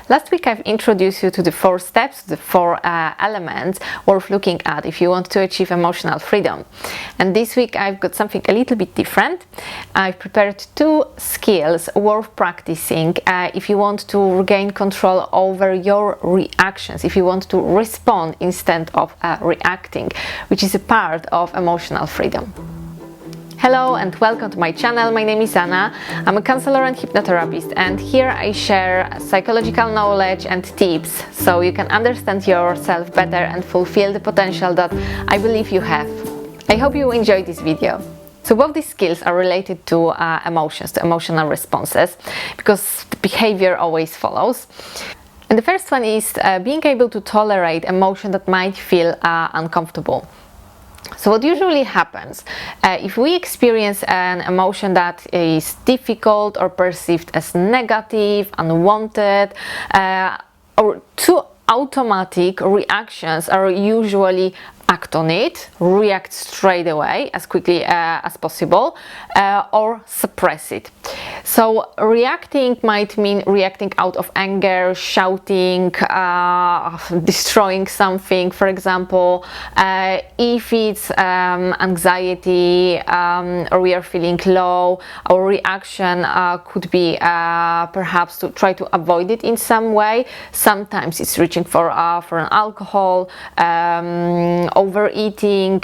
Last week I've introduced you to the 4 steps, the 4 elements worth looking at if you want to achieve emotional freedom. And this week I've got something a little bit different. I've prepared 2 skills worth practicing if you want to regain control over your reactions, if you want to respond instead of reacting, which is a part of emotional freedom. Hello and welcome to my channel. My name is Anna. I'm a counselor and hypnotherapist, and here I share psychological knowledge and tips so you can understand yourself better and fulfill the potential that I believe you have. I hope you enjoyed this video. So both these skills are related to emotions, to emotional responses, because the behavior always follows. And the first one is being able to tolerate emotion that might feel uncomfortable. So what usually happens, if we experience an emotion that is difficult or perceived as negative, unwanted, or too automatic, reactions are usually act on it, react straight away as quickly as possible, or suppress it. So reacting might mean reacting out of anger, shouting, destroying something, for example. If it's anxiety or we are feeling low, our reaction could be perhaps to try to avoid it in some way. Sometimes it's reaching for an alcohol, overeating,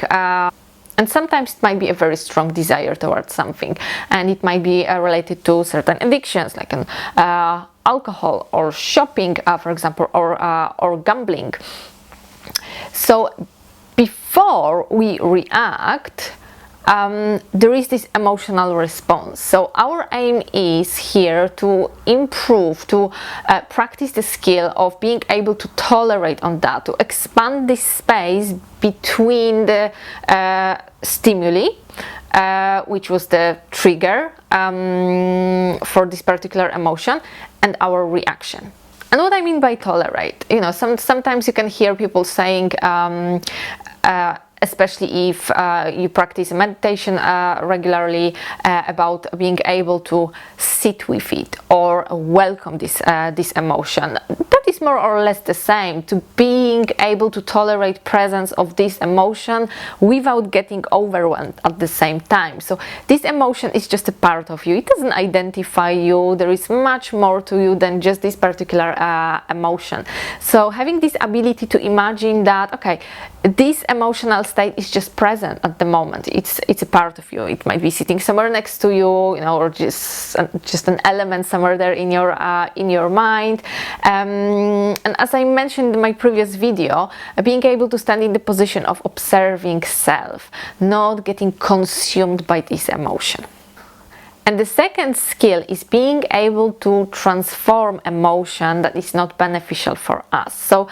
and sometimes it might be a very strong desire towards something, and it might be related to certain addictions like alcohol or shopping, for example, or gambling. So before we react, there is this emotional response. So our aim is here to improve, to practice the skill of being able to tolerate on that, to expand this space between the stimuli, which was the trigger for this particular emotion, and our reaction. And what I mean by tolerate, sometimes you can hear people saying, especially if you practice meditation regularly, about being able to sit with it or welcome this emotion. That is more or less the same, to being able to tolerate presence of this emotion without getting overwhelmed at the same time. So this emotion is just a part of you. It doesn't identify you. There is much more to you than just this particular emotion. So having this ability to imagine that, okay, this emotional state is just present at the moment. It's a part of you. It might be sitting somewhere next to you, or just an element somewhere there in your mind. And as I mentioned in my previous video, being able to stand in the position of observing self, not getting consumed by this emotion. And the second skill is being able to transform emotion that is not beneficial for us. So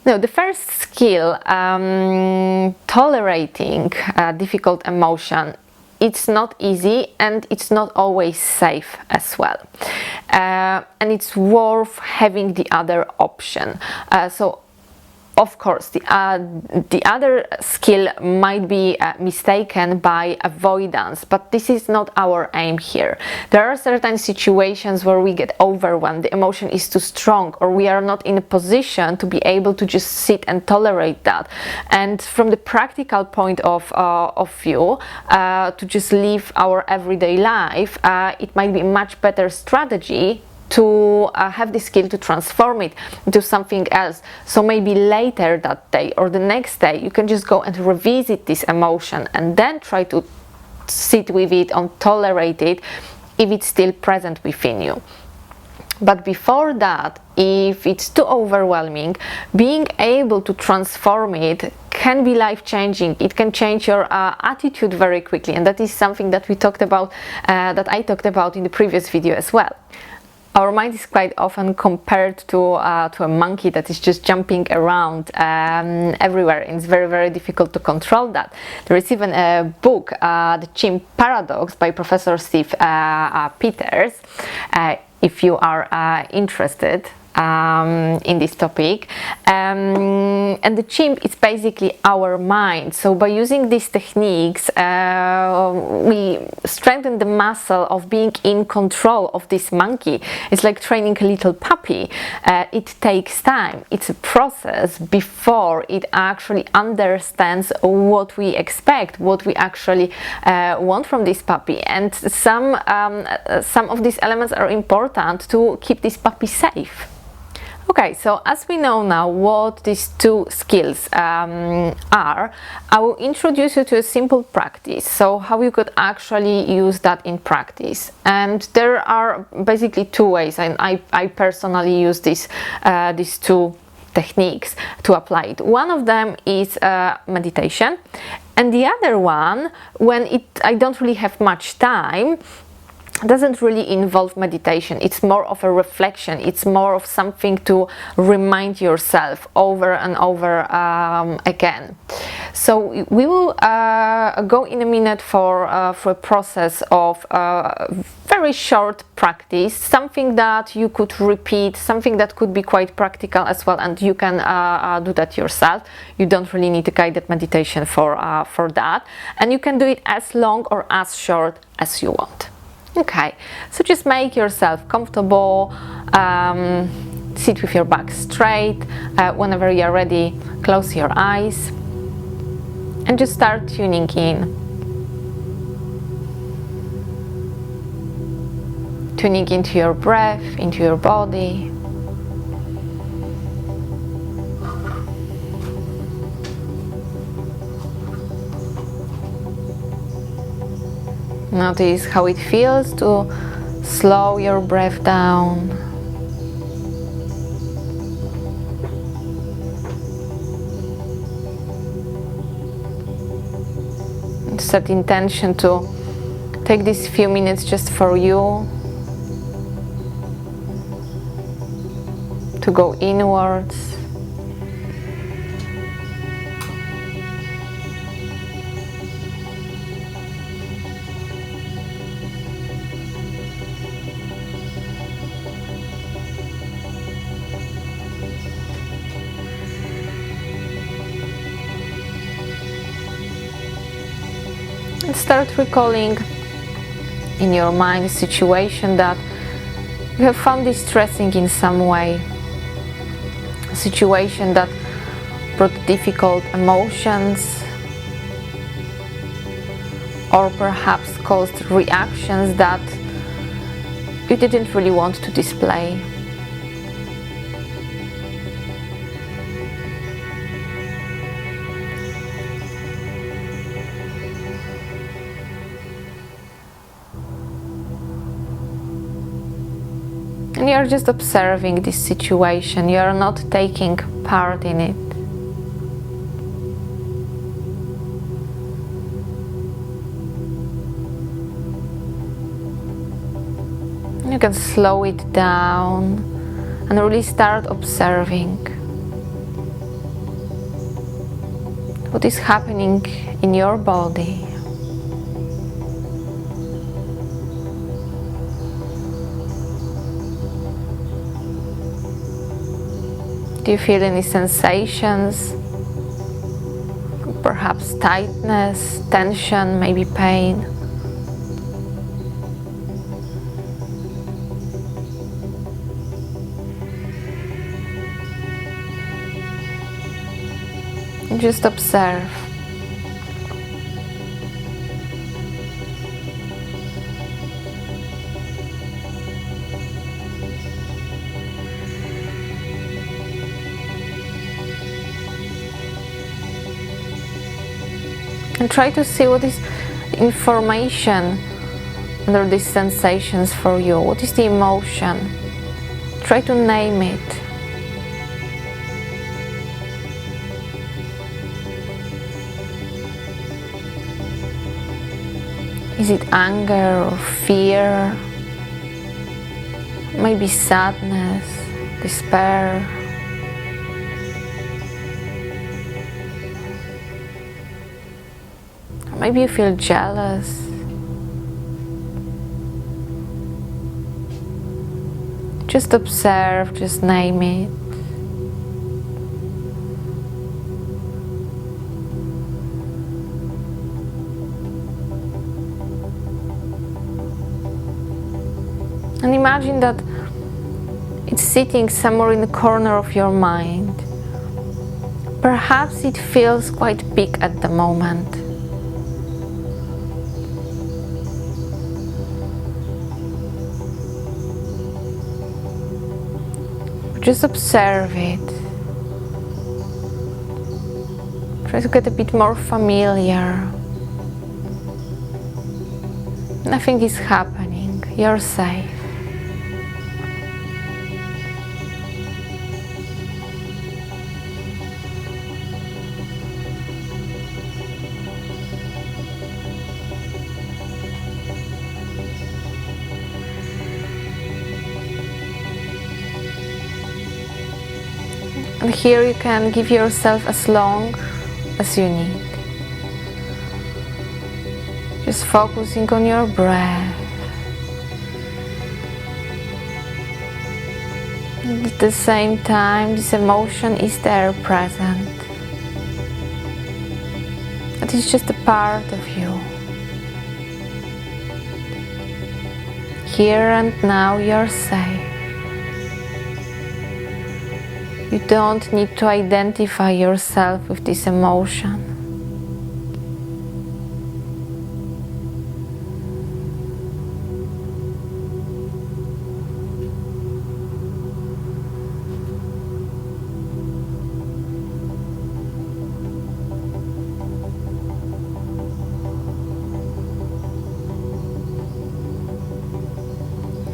the first skill, tolerating difficult emotion, it's not easy and it's not always safe as well. And it's worth having the other option. So of course, the other skill might be mistaken by avoidance, but this is not our aim here. There are certain situations where we get overwhelmed, the emotion is too strong, or we are not in a position to be able to just sit and tolerate that. And from the practical point of view, to just live our everyday life, it might be a much better strategy to have the skill to transform it into something else. So maybe later that day or the next day you can just go and revisit this emotion and then try to sit with it and tolerate it if it's still present within you. But before that, if it's too overwhelming, being able to transform it can be life-changing. It can change your attitude very quickly, and that is something that we talked about, that I talked about in the previous video as well. Our mind is quite often compared to a monkey that is just jumping around everywhere, and it's very, very difficult to control that. There is even a book, The Chimp Paradox, by Professor Steve Peters. If you are interested in this topic, and the chimp is basically our mind. So by using these techniques, we strengthen the muscle of being in control of this monkey. It's like training a little puppy puppy, it takes time. It's a process before it actually understands what we expect, what we actually want from this puppy. And some of these elements are important to keep this puppy safe. Okay, so as we know now what these two skills are, I will introduce you to a simple practice, so how you could actually use that in practice. And there are basically two ways, and I personally use these two techniques to apply it. One of them is meditation, and the other one, when I don't really have much time, doesn't really involve meditation. It's more of a reflection. It's more of something to remind yourself over and over again. So we will go in a minute for a process of very short practice, something that you could repeat, something that could be quite practical as well, and you can do that yourself. You don't really need a guided meditation for that, and you can do it as long or as short as you want. Okay, so just make yourself comfortable, sit with your back straight. Whenever you're ready, close your eyes and just start tuning in. Tuning into your breath, into your body. Notice how it feels to slow your breath down. And set intention to take these few minutes just for you, to go inwards. And start recalling in your mind a situation that you have found distressing in some way, a situation that brought difficult emotions, or perhaps caused reactions that you didn't really want to display. And you're just observing this situation, you're not taking part in it. You can slow it down and really start observing what is happening in your body. Do you feel any sensations? Perhaps tightness, tension, maybe pain? Just observe. And try to see what is information under these sensations for you. What is the emotion? Try to name it. Is it anger or fear? Maybe sadness, despair? Maybe you feel jealous. Just observe, just name it. And imagine that It's sitting somewhere in the corner of your mind. Perhaps it feels quite big at the moment. Just observe it. Try to get a bit more familiar. Nothing is happening. You're safe. And here you can give yourself as long as you need. Just focusing on your breath. And at the same time, this emotion is there present. It is just a part of you. Here and now you're safe. You don't need to identify yourself with this emotion.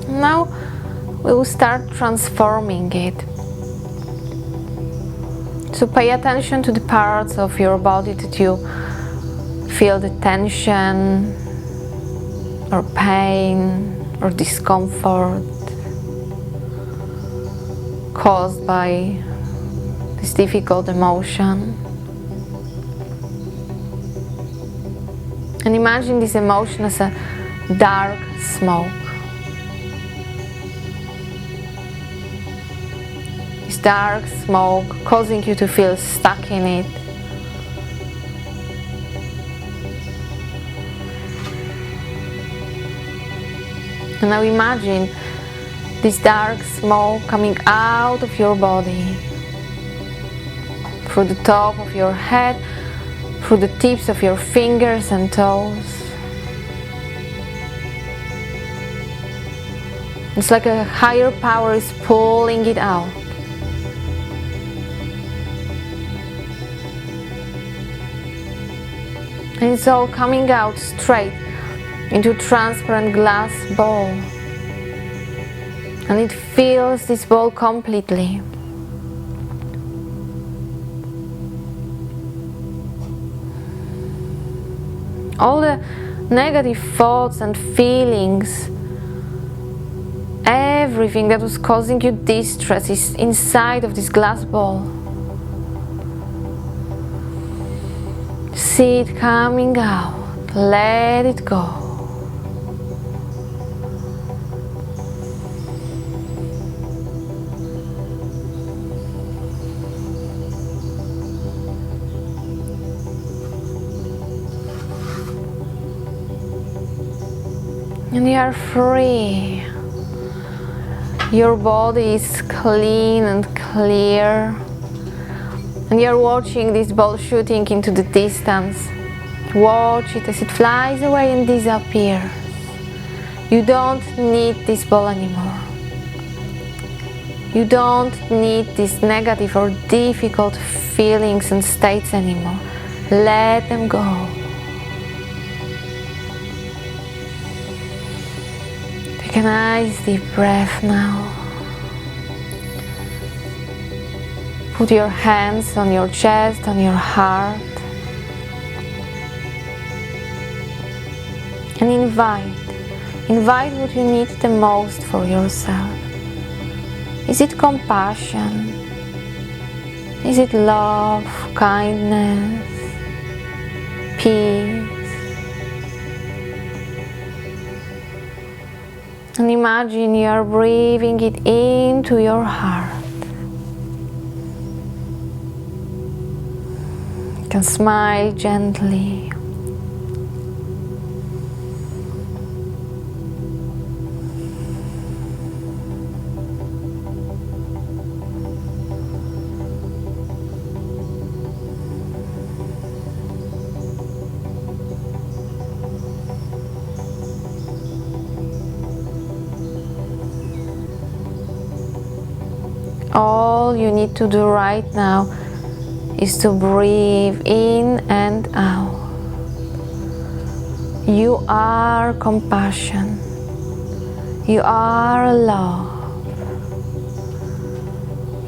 Now we will start transforming it. So pay attention to the parts of your body that you feel the tension or pain or discomfort caused by this difficult emotion. And imagine this emotion as a dark smoke. Dark smoke causing you to feel stuck in it. And now imagine this dark smoke coming out of your body, through the top of your head, through the tips of your fingers and toes. It's like a higher power is pulling it out. And it's all coming out straight into a transparent glass ball. And it fills this ball completely. All the negative thoughts and feelings, everything that was causing you distress is inside of this glass ball. See it coming out. Let it go. And you are free. Your body is clean and clear. And you're watching this ball shooting into the distance. Watch it as it flies away and disappears. You don't need this ball anymore. You don't need these negative or difficult feelings and states anymore. Let them go. Take a nice deep breath now. Put your hands on your chest, on your heart, and invite what you need the most for yourself. Is it compassion? Is it love, kindness, peace? And imagine you are breathing it into your heart. You can smile gently. All you need to do right now is to breathe in and out. You are compassion. You are love.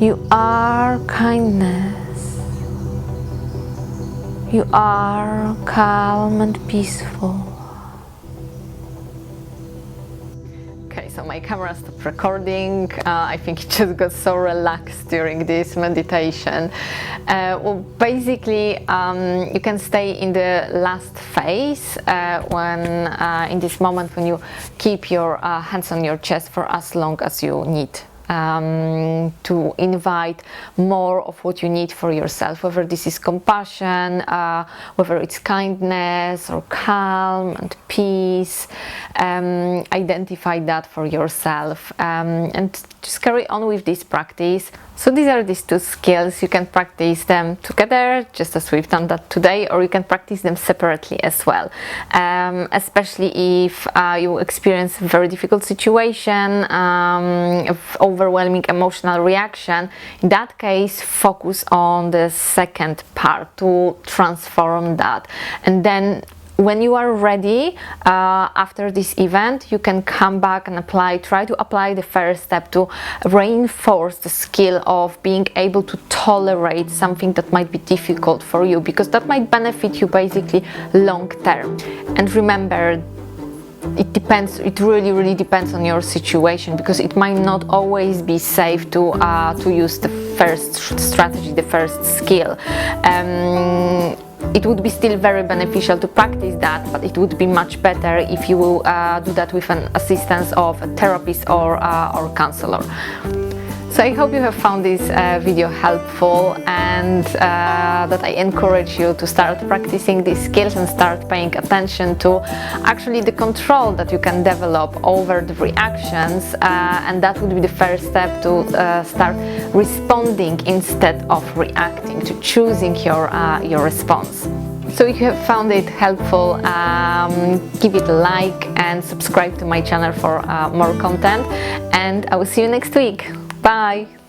You are kindness. You are calm and peaceful. Okay, so my camera stopped recording. I think it just got so relaxed during this meditation. Well, basically, you can stay in the last phase in this moment when you keep your hands on your chest for as long as you need. To invite more of what you need for yourself, whether this is compassion, whether it's kindness or calm and peace. Identify that for yourself and just carry on with this practice. So these are these two skills. You can practice them together, just as we've done that today, or you can practice them separately as well. Especially if you experience a very difficult situation, overwhelming emotional reaction. In that case, focus on the second part to transform that. And then when you are ready, after this event, you can come back and try to apply the first step to reinforce the skill of being able to tolerate something that might be difficult for you, because that might benefit you basically long term. And remember, it really depends on your situation, because it might not always be safe to use the first strategy, the first skill. It would be still very beneficial to practice that, but it would be much better if you do that with an assistance of a therapist or counselor. So I hope you have found this video helpful, and that I encourage you to start practicing these skills and start paying attention to actually the control that you can develop over the reactions, and that would be the first step to start responding instead of reacting, to choosing your response. So if you have found it helpful, give it a like and subscribe to my channel for more content, and I will see you next week. Bye!